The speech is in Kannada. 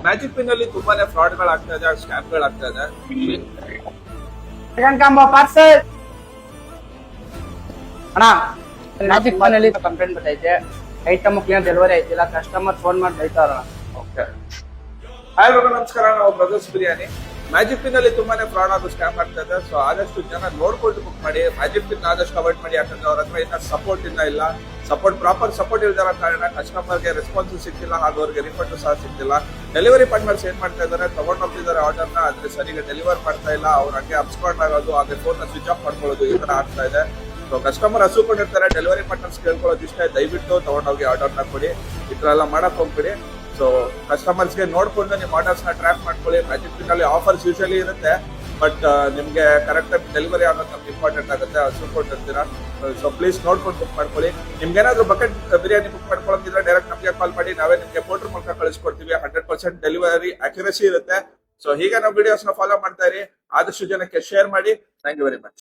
ಮ್ಯಾಜಿಕ್ ಪಿನ್ ಅಲ್ಲಿ ತುಂಬಾನೇ ಫ್ರಾಡ್ ಗಳಾಗ್ತಾ ಇದೆ, ಸ್ಕ್ಯಾಮ್ ಗಳಾಗ್ತಾ ಇದೆ. ಚಿಕನ್ ಕಾಂಬೋ ಪಾರ್ಸಲ್ ಅಣ್ಣ. ಮ್ಯಾಜಿಕ್ ಪಿನ್ ಅಲ್ಲಿ ಕಂಪ್ಲೇಂಟ್ ಬರ್ತೈತೆ, ಐಟಮ್ ಕ್ಲಿಯರ್ ಡೆಲಿವರಿ ಆಯ್ತಿಲ್ಲ, ಕಸ್ಟಮರ್ ಫೋನ್ ಮಾಡಿ ಬೈತಾರ. ಓಕೆ, ಹಾಯ್ ಎಲ್ರಿಗೂ ನಮಸ್ಕಾರ, ನಾವು ಬ್ರದರ್ಸ್ ಬಿರಿಯಾನಿ. ಮ್ಯಾಜಿಕ್ ಪಿನ್ ಅಲ್ಲಿ ತುಂಬಾನೇ ಫ್ರಾಡ್ ಹಾಗೂ ಸ್ಕ್ಯಾಮ್ ಆಗ್ತಾ ಇದೆ. ಸೊ ಆದಷ್ಟು ಜನ ನೋಡ್ಕೊಂಡು ಬುಕ್ ಮಾಡಿ. ಮ್ಯಾಜಿಕ್ ಪಿನ್ ಆದಷ್ಟು ಅವಾಯ್ಡ್ ಮಾಡಿ, ಯಾಕಂದ್ರೆ ಅವ್ರ ಹತ್ರ ಇನ್ನ ಸಪೋರ್ಟ್ ಇಲ್ಲ. ಪ್ರಾಪರ್ ಸಪೋರ್ಟ್ ಇಲ್ದಿರೋ ಕಾರಣ ಕಸ್ಟಮರ್ಗೆ ರೆಸ್ಪಾನ್ಸ್ ಸಿಗ್ತಿಲ್ಲ, ಹಾಗೂ ಅವ್ರಿಗೆ ರಿಫಂಡ್ ಸಹ ಸಿಗ್ತಿಲ್ಲ. ಡೆಲಿವರಿ ಪಾರ್ಟ್ನರ್ಸ್ ಏನ್ ಮಾಡ್ತಾ ಇದ್ದಾರೆ, ತಗೊಂಡ್ ಹೋಗ್ತಿದ್ದಾರೆ ಆರ್ಡರ್ನ, ಆದ್ರೆ ಸರಿಗೆ ಡೆಲಿವರ್ ಮಾಡ್ತಾ ಇಲ್ಲ. ಅವ್ರ ಹಂಗೆ ಅಬ್ಸ್ಕಾಂಡ್ ಆಗೋದು, ಹಾಗೆ ಫೋನ್ ನ ಸ್ವಿಚ್ ಆಫ್ ಮಾಡ್ಕೊಳ್ಳೋದು, ಈ ತರ ಆಗ್ತಾ ಇದೆ. ಸೊ ಕಸ್ಟಮರ್ ಹಸುಕೊಂಡಿರ್ತಾರೆ, ಡೆಲಿವರಿ ಪಾರ್ಟ್ನರ್ಸ್ ಕೇಳ್ಕೊಳ್ಳೋದು ಇಷ್ಟೇ, ದಯವಿಟ್ಟು ತಗೊಂಡೋಗಿ ಆರ್ಡರ್ನ ಕೊಡಿ, ಈ ತರ ಎಲ್ಲ ಮಾಡಕ್ ಹೋಗ್ಬಿಡಿ. ಸೊ ಕಸ್ಟಮರ್ಸ್ಗೆ ನೋಡ್ಕೊಂಡು ನಿಮ್ಮ ಆರ್ಡರ್ಸ್ ನ ಟ್ರ್ಯಾಕ್ ಮಾಡ್ಕೊಳ್ಳಿ. ಮ್ಯಾಜಿಕ್ ಪಿನ್ ಅಲ್ಲಿ ಆಫರ್ಸ್ ಯೂಶಲಿ ಇರುತ್ತೆ, ಬಟ್ ನಿಮ್ಗೆ ಕರೆಕ್ಟ್ ಆಗಿ ಡೆಲಿವರಿ ಆಗೋದು ನಮ್ಗೆ ಇಂಪಾರ್ಟೆಂಟ್ ಆಗುತ್ತೆ, ಹಸುಕೊಂಡಿರ್ತೀರಾ. ಸೊ ಪ್ಲೀಸ್ ನೋಡ್ಕೊಂಡು ಬುಕ್ ಮಾಡ್ಕೊಳ್ಳಿ. ನಿಮ್ಗೆ ಏನಾದ್ರು ಬಕೆಟ್ ಬಿರಿಯಾನಿ ಬುಕ್ ಮಾಡ್ಕೊಳ್ಳೋದಿದ್ರೆ ಡೈರೆಕ್ಟ್ ನಮಗೆ ಕಾಲ್ ಮಾಡಿ, ನಾವೇ ನಿಮ್ಗೆ ಪೋರ್ಟರ್ ಮೂಲಕ ಕಳಿಸ್ಕೊಡ್ತೀವಿ. 100% ಡೆಲಿವರಿ ಅಕ್ಯುರಸಿ ಇರುತ್ತೆ. ಸೊ ಹೀಗೆ ನಾವು ವಿಡಿಯೋಸ್ ನ ಫಾಲೋ ಮಾಡ್ತಾ ಇರಿ, ಆದಷ್ಟು ಜನಕ್ಕೆ ಶೇರ್ ಮಾಡಿ. Thank you very much.